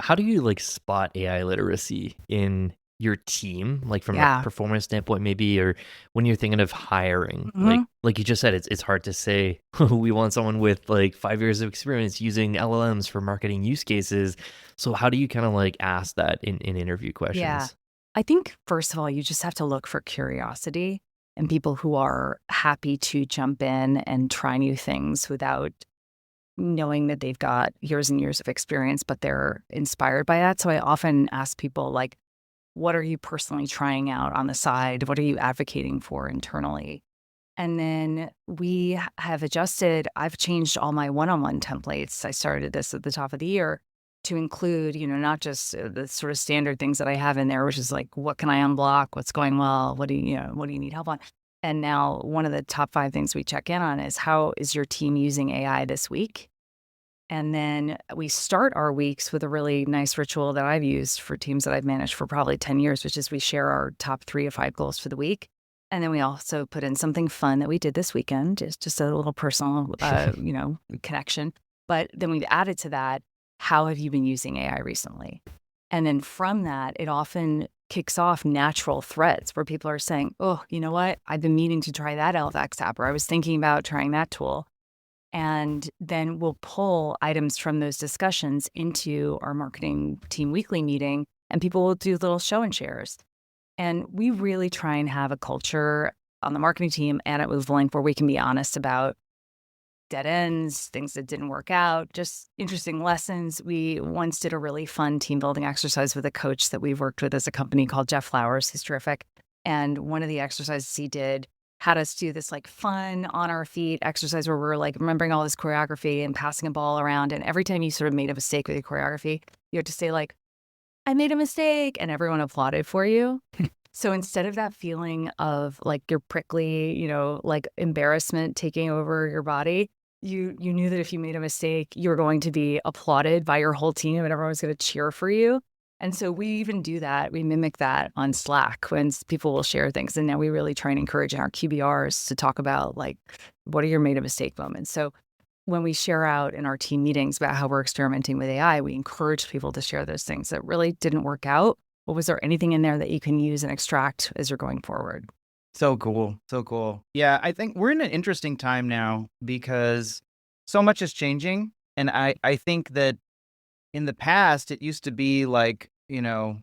how do you like spot AI literacy in your team, like from a Yeah. performance standpoint, maybe, or when you're thinking of hiring? Mhm. Like you just said, it's hard to say we want someone with like 5 years of experience using LLMs for marketing use cases. So how do you kind of like ask that in interview Yeah. questions? I think, first of all, you just have to look for curiosity and people who are happy to jump in and try new things without knowing that they've got years and years of experience, but they're inspired by that. So I often ask people, like, what are you personally trying out on the side? What are you advocating for internally? And then have adjusted, I've changed all my one-on-one templates. I started this at the top of the year to include, not just the sort of standard things that I have in there, which is like, what can I unblock? What's going well? What do you need help on? And now one of the top 5 things we check in on is, how is your team using AI this week? And then we start our weeks with a really nice ritual that I've used for teams that I've managed for probably 10 years, which is we share our top 3 or 5 goals for the week. And then we also put in something fun that we did this weekend, just a little personal, connection. But then we've added to that, how have you been using AI recently? And then from that, it often kicks off natural threads where people are saying, oh, you know what? I've been meaning to try that LFX app, or I was thinking about trying that tool. And then we'll pull items from those discussions into our marketing team weekly meeting, and people will do little show and shares. And we really try and have a culture on the marketing team and at Moveling where we can be honest about dead ends, things that didn't work out, just interesting lessons. We once did a really fun team building exercise with a coach that we've worked with as a company called Jeff Flowers. He's terrific. And one of the exercises he did had us do this like fun on our feet exercise where we're like remembering all this choreography and passing a ball around. And every time you sort of made a mistake with your choreography, you had to say like, I made a mistake, and everyone applauded for you. So instead of that feeling of like your prickly, like embarrassment taking over your body, you knew that if you made a mistake, you were going to be applauded by your whole team and everyone was going to cheer for you. And so we even do that. We mimic that on Slack when people will share things. And now we really try and encourage in our QBRs to talk about like, what are your made a mistake moments? So when we share out in our team meetings about how we're experimenting with AI, we encourage people to share those things that really didn't work out. Or was there anything in there that you can use and extract as you're going forward? So cool. So cool. Yeah, I think we're in an interesting time now because so much is changing. And I think that in the past, it used to be like, how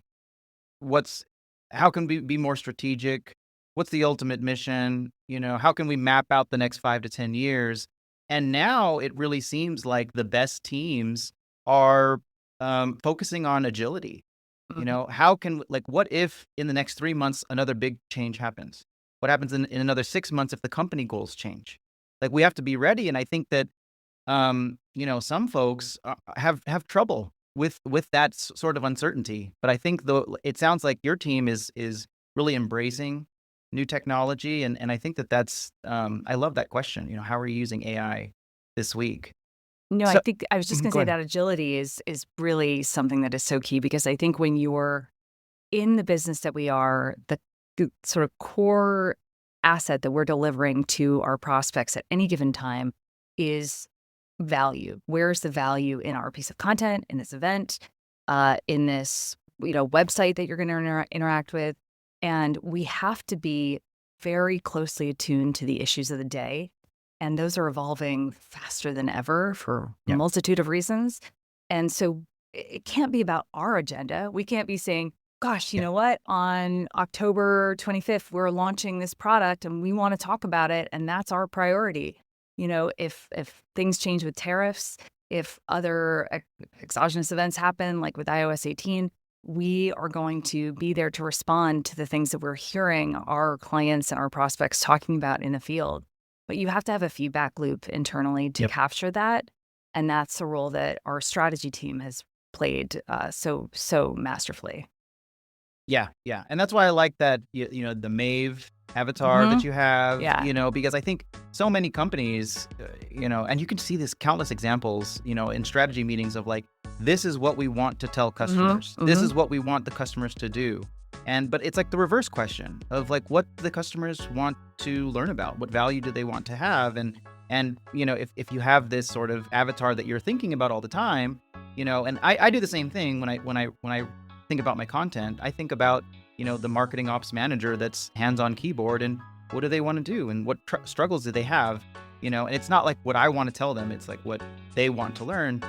can we be more strategic? What's the ultimate mission? How can we map out the next 5 to 10 years? And now it really seems like the best teams are focusing on agility. What if in the next 3 months, another big change happens? What happens in another 6 months if the company goals change? Like, we have to be ready. And I think that, some folks have trouble with that sort of uncertainty. But I think though it sounds like your team is really embracing new technology. And I think that's, I love that question. How are you using AI this week? No, I So, think I was just going to go say ahead. that agility is really something that is so key, because I think when you're in the business that we are, the sort of core asset that we're delivering to our prospects at any given time is value. Where's the value in our piece of content, in this event, in this website that you're going to interact with? And we have to be very closely attuned to the issues of the day. And those are evolving faster than ever for a Yeah. multitude of reasons. And so it can't be about our agenda. We can't be saying, gosh, you know what? On October 25th, we're launching this product and we want to talk about it. And that's our priority. If things change with tariffs, if other exogenous events happen, like with iOS 18, we are going to be there to respond to the things that we're hearing our clients and our prospects talking about in the field. But you have to have a feedback loop internally to Yep. capture that. And that's a role that our strategy team has played so masterfully. Yeah, yeah. And that's why I like that, the Mave avatar that you have, Yeah. because I think so many companies, and you can see this countless examples, in strategy meetings of like, this is what we want to tell customers. This is what we want the customers to do. But it's like the reverse question of like, what the customers want to learn about, what value do they want to have? And if you have this sort of avatar that you're thinking about all the time, And I do the same thing when I think about my content. I think about, the marketing ops manager that's hands on keyboard, and what do they want to do, and what struggles do they have, and it's not like what I want to tell them, it's like what they want to learn.